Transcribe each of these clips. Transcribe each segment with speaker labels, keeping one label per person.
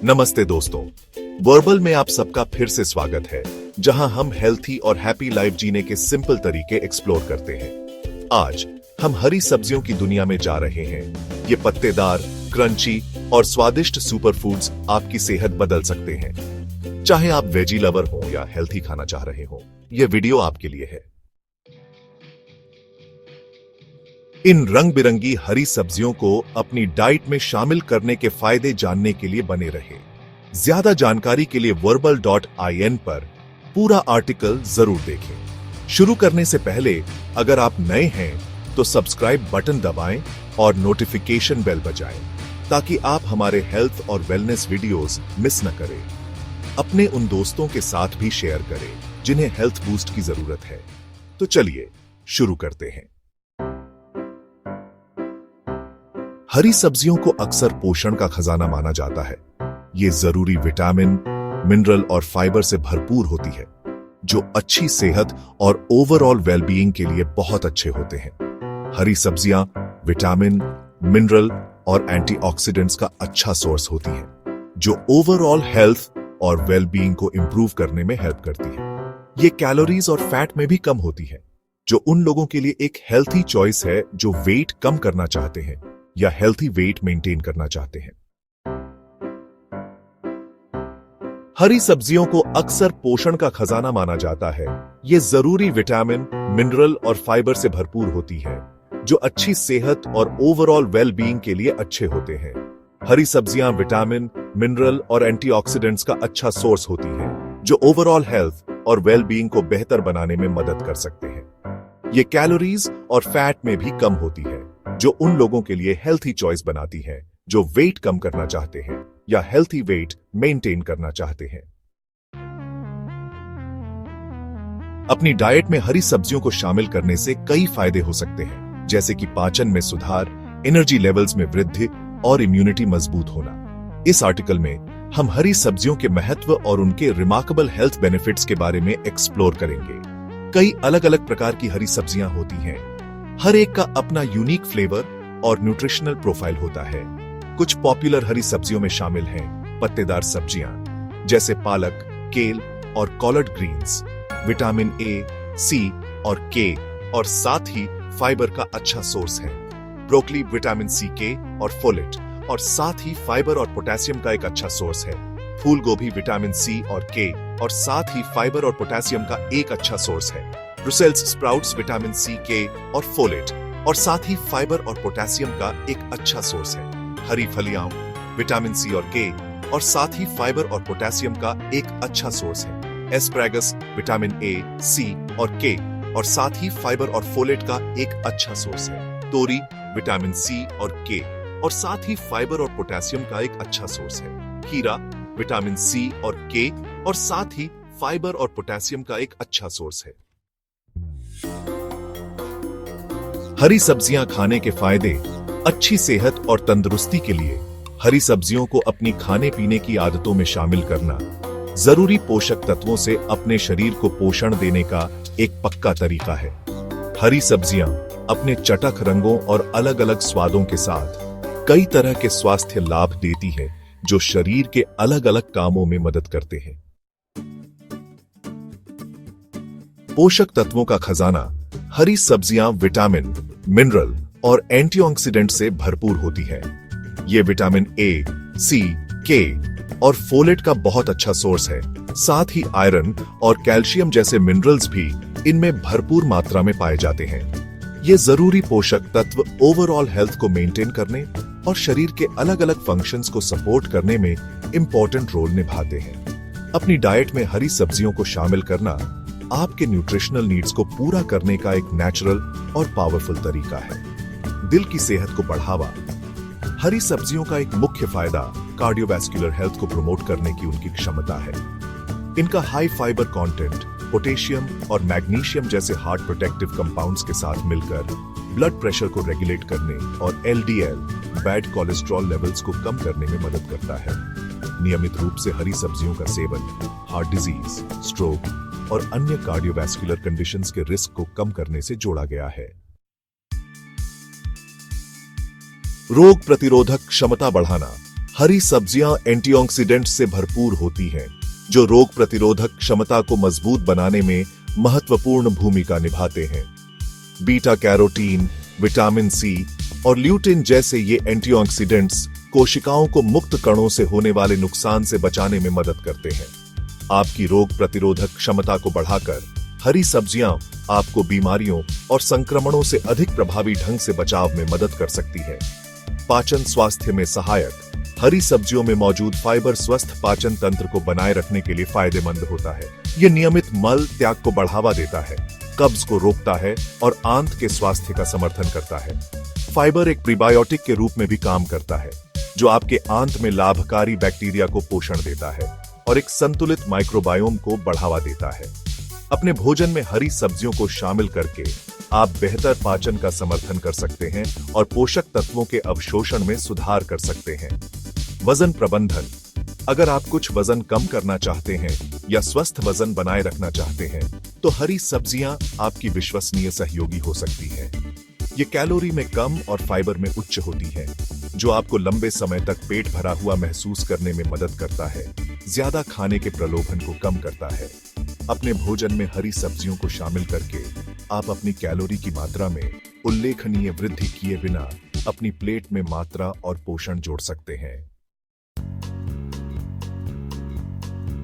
Speaker 1: नमस्ते दोस्तों, वर्बल में आप सबका फिर से स्वागत है, जहां हम हेल्थी और हैप्पी लाइफ जीने के सिंपल तरीके एक्सप्लोर करते हैं। आज हम हरी सब्जियों की दुनिया में जा रहे हैं। ये पत्तेदार, क्रंची और स्वादिष्ट सुपरफूड्स आपकी सेहत बदल सकते हैं। चाहे आप वेजी लवर हो या हेल्थी खाना चाह रहे हो, ये वीडियो आपके लिए है। इन रंग बिरंगी हरी सब्जियों को अपनी डाइट में शामिल करने के फायदे जानने के लिए बने रहे। ज्यादा जानकारी के लिए verbal.in पर पूरा आर्टिकल जरूर देखें। शुरू करने से पहले अगर आप नए हैं तो सब्सक्राइब बटन दबाएं और नोटिफिकेशन बेल बजाएं, ताकि आप हमारे हेल्थ और वेलनेस वीडियोस मिस न करें। अपने उन दोस्तों के साथ भी शेयर करें जिन्हें हेल्थ बूस्ट की जरूरत है। तो चलिए शुरू करते हैं। हरी सब्जियों को अक्सर पोषण का खजाना माना जाता है। ये जरूरी विटामिन, मिनरल और फाइबर से भरपूर होती है, जो अच्छी सेहत और ओवरऑल वेलबीइंग के लिए बहुत अच्छे होते हैं। हरी सब्जियां विटामिन, मिनरल और एंटीऑक्सीडेंट्स का अच्छा सोर्स होती हैं, जो ओवरऑल हेल्थ और वेलबीइंग को इंप्रूव करने में हेल्प करती है। ये कैलोरीज और फैट में भी कम होती है, जो उन लोगों के लिए एक हेल्थी चॉइस है जो वेट कम करना चाहते हैं या हेल्थी वेट मेंटेन करना चाहते हैं। हरी सब्जियों को अक्सर पोषण का खजाना माना जाता है। ये जरूरी विटामिन, मिनरल और फाइबर से भरपूर होती है, जो अच्छी सेहत और ओवरऑल वेलबीइंग के लिए अच्छे होते हैं। हरी सब्जियां विटामिन, मिनरल और एंटीऑक्सीडेंट्स का अच्छा सोर्स होती हैं, जो ओवरऑल हेल्थ और वेलबीइंग को बेहतर बनाने में मदद कर सकते हैं। ये कैलोरीज और फैट में भी कम होती है, जो उन लोगों के लिए हेल्थी चॉइस बनाती है जो वेट कम करना चाहते हैं या हेल्थी वेट मेंटेन करना चाहते हैं। अपनी डाइट में हरी सब्जियों को शामिल करने से कई फायदे हो सकते हैं, जैसे कि पाचन में सुधार, एनर्जी लेवल्स में वृद्धि और इम्यूनिटी मजबूत होना। इस आर्टिकल में हम हरी सब्जियों के महत्व और उनके रिमार्केबल हेल्थ बेनिफिट्स के बारे में एक्सप्लोर करेंगे। कई अलग अलग प्रकार की हरी सब्जियां होती हैं। हर एक का अपना यूनिक फ्लेवर और न्यूट्रिशनल प्रोफाइल होता है। कुछ पॉपुलर हरी सब्जियों में शामिल हैं पत्तेदार सब्जियां, जैसे पालक, केल और कॉलर्ड ग्रीन्स, विटामिन ए, सी और के और साथ ही फाइबर का अच्छा सोर्स है। ब्रोकली विटामिन सी, के और फोलेट और साथ ही फाइबर और पोटेशियम का एक अच्छा सोर्स है। फूल गोभी विटामिन सी और के और साथ ही फाइबर और पोटेशियम का एक अच्छा सोर्स है। ब्रुसेल्स स्प्राउट्स विटामिन सी, के और फोलेट और साथ ही फाइबर और पोटेशियम का एक अच्छा सोर्स है। हरी फलियां विटामिन सी और के और साथ ही फाइबर और पोटेशियम का एक अच्छा सोर्स है। एस्पैरागस विटामिन ए, सी और के और साथ ही फाइबर और फोलेट का एक अच्छा सोर्स है। तोरी विटामिन सी और के और साथ ही फाइबर और पोटेशियम का एक अच्छा सोर्स है। खीरा विटामिन सी और के और साथ ही फाइबर और पोटेशियम का एक अच्छा सोर्स है। हरी सब्जियां खाने के फायदे। अच्छी सेहत और तंदुरुस्ती के लिए हरी सब्जियों को अपनी खाने पीने की आदतों में शामिल करना जरूरी पोषक तत्वों से अपने शरीर को पोषण देने का एक पक्का तरीका है। हरी सब्जियां अपने चटक रंगों और अलग अलग स्वादों के साथ कई तरह के स्वास्थ्य लाभ देती है, जो शरीर के अलग अलग कामों में मदद करते हैं। पोषक तत्वों का खजाना। हरी सब्जियां विटामिन, मिनरल और एंटीऑक्सीडेंट से भरपूर होती है। ये विटामिन ए, सी, के और फोलेट का बहुत अच्छा सोर्स है। साथ ही आयरन और कैल्शियम जैसे मिनरल्स भी इनमें भरपूर मात्रा में पाए जाते हैं। ये जरूरी पोषक तत्व ओवरऑल हेल्थ को मेंटेन करने और शरीर के अलग अलग फंक्शंस को सपोर्ट करने में इंपॉर्टेंट रोल निभाते हैं। अपनी डाइट में हरी सब्जियों को शामिल करना आपके न्यूट्रिशनल नीड्स को पूरा करने का एक नेचुरल और पावरफुल तरीका है। दिल की सेहत को बढ़ावा। हरी सब्जियों का एक मुख्य फायदा कार्डियोवैस्कुलर हेल्थ को प्रमोट करने की उनकी क्षमता है। इनका हाई फाइबर कंटेंट, पोटेशियम और मैग्नीशियम जैसे हार्ट प्रोटेक्टिव कंपाउंड्स के साथ मिलकर ब्लड प्रेशर को रेगुलेट करने और एलडीएल, बैड कोलेस्ट्रॉल लेवल्स को कम करने में मदद करता है। नियमित रूप से हरी सब्जियों का सेवन हार्ट डिजीज, स्ट्रोक और अन्य कार्डियोवैस्कुलर कंडीशंस के रिस्क को कम करने से जोड़ा गया है। रोग प्रतिरोधक क्षमता बढ़ाना। हरी सब्जियां एंटीऑक्सीडेंट से भरपूर होती हैं, जो रोग प्रतिरोधक क्षमता को मजबूत बनाने में महत्वपूर्ण भूमिका निभाते हैं। बीटा कैरोटीन, विटामिन सी और ल्यूटिन जैसे ये एंटीऑक्सीडेंट्स कोशिकाओं को मुक्त कणों से होने वाले नुकसान से बचाने में मदद करते हैं। आपकी रोग प्रतिरोधक क्षमता को बढ़ाकर हरी सब्जियां आपको बीमारियों और संक्रमणों से अधिक प्रभावी ढंग से बचाव में मदद कर सकती है। पाचन स्वास्थ्य में सहायक हरी सब्जियों में मौजूद फाइबर स्वस्थ पाचन तंत्र को बनाए रखने के लिए फायदेमंद होता है। यह नियमित मल त्याग को बढ़ावा देता है, कब्ज को रोकता है और आंत के स्वास्थ्य का समर्थन करता है। फाइबर एक प्रीबायोटिक के रूप में भी काम करता है, जो आपके आंत में लाभकारी बैक्टीरिया को पोषण देता है और एक संतुलित माइक्रोबायोम को बढ़ावा देता है। अपने भोजन में हरी सब्जियों को शामिल करके आप बेहतर पाचन का समर्थन कर सकते हैं और पोषक तत्वों के अवशोषण में सुधार कर सकते हैं। वजन प्रबंधन। अगर आप कुछ वजन कम करना चाहते हैं या स्वस्थ वजन बनाए रखना चाहते हैं, तो हरी सब्जियां आपकी विश्वसनीय सहयोगी हो सकती हैं। ये कैलोरी में कम और फाइबर में उच्च होती है, जो आपको लंबे समय तक पेट भरा हुआ महसूस करने में मदद करता है, ज्यादा खाने के प्रलोभन को कम करता है। अपने भोजन में हरी सब्जियों को शामिल करके आप अपनी कैलोरी की मात्रा में उल्लेखनीय वृद्धि किए बिना अपनी प्लेट में मात्रा और पोषण जोड़ सकते हैं।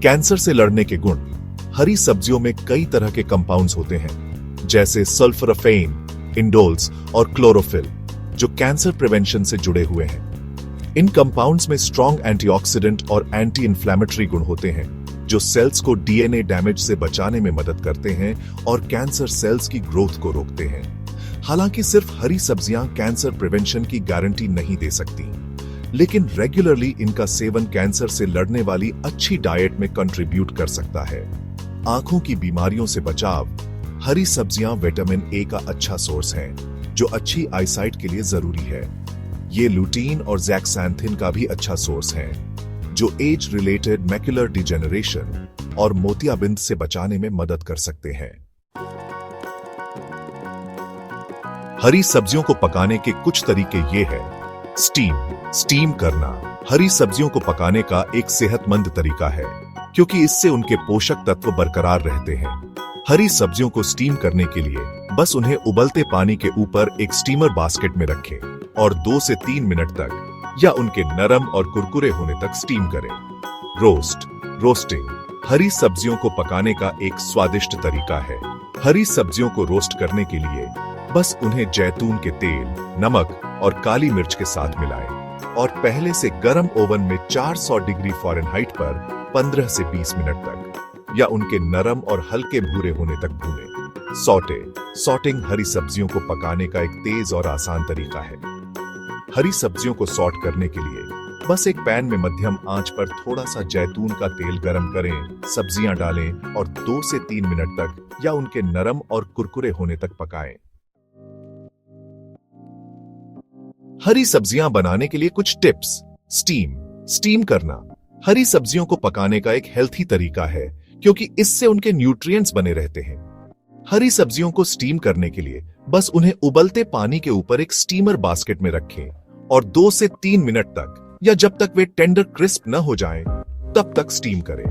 Speaker 1: कैंसर से लड़ने के गुण। हरी सब्जियों में कई तरह के कंपाउंड्स होते हैं, जैसे सल्फरफेन, इंडोल्स और क्लोरोफिल, जो कैंसर प्रिवेंशन से जुड़े हुए हैं। इन कंपाउंड्स में स्ट्रॉन्ग एंटीऑक्सीडेंट और एंटी इन्फ्लेमेटरी गुण होते हैं, जो सेल्स को डीएनए डैमेज से बचाने में मदद करते हैं और कैंसर सेल्स की ग्रोथ को रोकते हैं। हालांकि सिर्फ हरी सब्जियां कैंसर प्रिवेंशन की गारंटी नहीं दे सकती, लेकिन रेगुलरली इनका सेवन कैंसर से लड़ने वाली अच्छी डाइट में कंट्रीब्यूट कर सकता है। आंखों की बीमारियों से बचाव। हरी सब्जियां विटामिन ए का अच्छा सोर्स हैं, जो अच्छी आईसाइट के लिए जरूरी है। ये ल्यूटीन और ज़ैक्सांथिन का भी अच्छा सोर्स है, जो एज रिलेटेड मैक्युलर डिजेनरेशन और मोतियाबिंद से बचाने में मदद कर सकते हैं। हरी सब्जियों को पकाने के कुछ तरीके ये हैं। स्टीम करना हरी सब्जियों को पकाने का एक सेहतमंद तरीका है, क्योंकि इससे उनके पोषक तत्व बरकरार रहते हैं। हरी सब्जियों को स्टीम करने के लिए बस उन्हें उबलते पानी के ऊपर एक स्टीमर बास्केट में रखें और 2 से 3 मिनट तक या उनके नरम और कुरकुरे होने तक स्टीम करें। रोस्टिंग हरी सब्जियों को पकाने का एक स्वादिष्ट तरीका है। हरी सब्जियों को रोस्ट करने के लिए बस उन्हें जैतून के तेल, नमक और काली मिर्च के साथ मिलाएं और पहले से गर्म ओवन में 400 डिग्री फ़ारेनहाइट पर 15 से 20 मिनट तक या उनके नरम और हल्के भूरे होने तक भूनें। सॉटिंग हरी सब्जियों को पकाने का एक तेज और आसान तरीका है। हरी सब्जियों को सॉट करने के लिए बस एक पैन में मध्यम आंच पर थोड़ा सा जैतून का तेल गरम करें, सब्जियां डालें और 2 से 3 मिनट तक या उनके नरम और कुरकुरे होने तक पकाएं। हरी सब्जियां बनाने के लिए कुछ टिप्स। स्टीम करना हरी सब्जियों को पकाने का एक हेल्थी तरीका है, क्योंकि इससे उनके न्यूट्रिएंट्स बने रहते हैं। हरी सब्जियों को स्टीम करने के लिए बस उन्हें उबलते पानी के ऊपर एक स्टीमर बास्केट में रखें और 2 से 3 मिनट तक या जब तक वे टेंडर क्रिस्प न हो जाएं, तब तक स्टीम करें।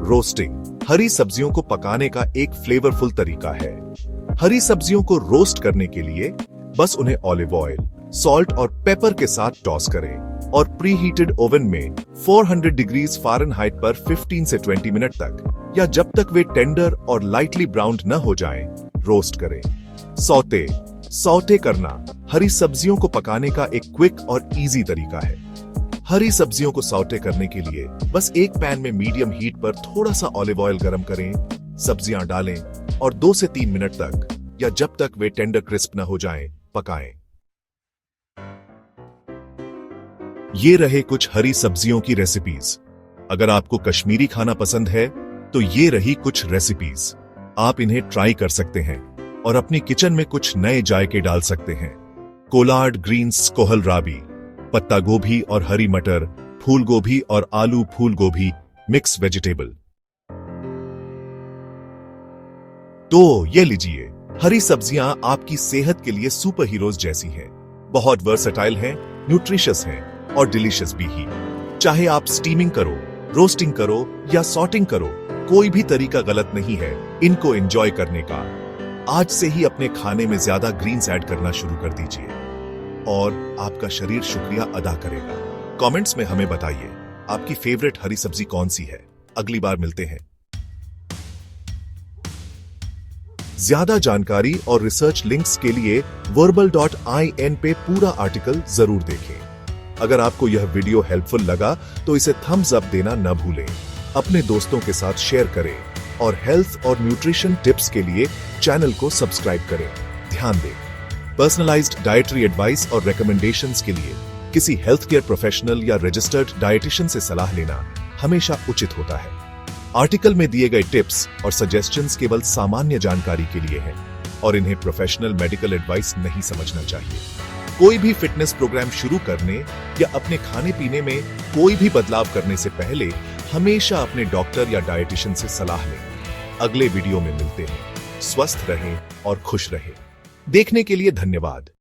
Speaker 1: रोस्टिंग हरी सब्जियों को पकाने का एक फ्लेवरफुल तरीका है। हरी सब्जियों को रोस्ट करने के लिए बस उन्हें ऑलिव ऑयल, सॉल्ट और पेपर के साथ टॉस करें और प्रीहीटेड ओवन में 400 डिग्री फ़ारेनहाइट पर 15 से 20 मिनट तक या जब तक वे टेंडर और लाइटली ब्राउन्ड न हो जाएं, रोस्ट करें। सौटे करना हरी सब्जियों को पकाने का एक क्विक और इजी तरीका है। हरी सब्जियों को सौटे करने के लिए बस एक पैन में मीडियम हीट पर थोड़ा सा ऑलिव ऑयल गरम करें, सब्जियां डालें और 2 से 3 मिनट तक या जब तक वे टेंडर क्रिस्प न हो जाएं, पकाएं। ये रहे कुछ हरी सब्जियों की रेसिपीज। अगर आपको कश्मीरी खाना पसंद है, तो ये रही कुछ रेसिपीज। आप इन्हें ट्राई कर सकते हैं और अपनी किचन में कुछ नए जायके डाल सकते हैं। कोलार्ड ग्रीन्स, कोहल राबी, पत्ता गोभी और हरी मटर, फूल गोभी और आलू फूल गोभी, मिक्स वेजिटेबल। तो ये लीजिए, हरी सब्जियां आपकी सेहत के लिए सुपर हीरोज जैसी हैं। बहुत वर्सेटाइल हैं, न्यूट्रिशियस हैं और डिलीशियस भी ही। चाहे आप स्टीमिंग करो, रोस्टिंग करो या सॉटिंग करो, कोई भी तरीका गलत नहीं है इनको एंजॉय करने का। आज से ही अपने खाने में ज्यादा ग्रीन्स ऐड करना शुरू कर दीजिए और आपका शरीर शुक्रिया अदा करेगा। कमेंट्स में हमें बताइए आपकी फेवरेट हरी सब्जी कौन सी है। अगली बार मिलते हैं। ज्यादा जानकारी और रिसर्च लिंक्स के लिए verbal.in पे पूरा आर्टिकल जरूर देखें। अगर आपको यह वीडियो हेल्पफुल लगा तो इसे थम्स अप देना न भूलें। अपने दोस्तों के साथ शेयर करें और हेल्थ और न्यूट्रिशन टिप्स के लिए चैनल को सब्सक्राइब करें। ध्यान दें, पर्सनलाइज्ड डाइटरी एडवाइस और रिकमेंडेशंस के लिए किसी हेल्थ केयर प्रोफेशनल या रजिस्टर्ड डाइटिशियन से सलाह लेना हमेशा उचित होता है। आर्टिकल में दिए गए टिप्स और सजेशंस केवल सामान्य जानकारी के लिए हैं और इन्हें प्रोफेशनल मेडिकल एडवाइस नहीं समझना चाहिए। कोई भी फिटनेस प्रोग्राम शुरू करने या अपने खाने पीने में कोई भी बदलाव करने से पहले हमेशा अपने डॉक्टर या डाइटिशियन से सलाह लें। अगले वीडियो में मिलते हैं। स्वस्थ रहें और खुश रहें। देखने के लिए धन्यवाद।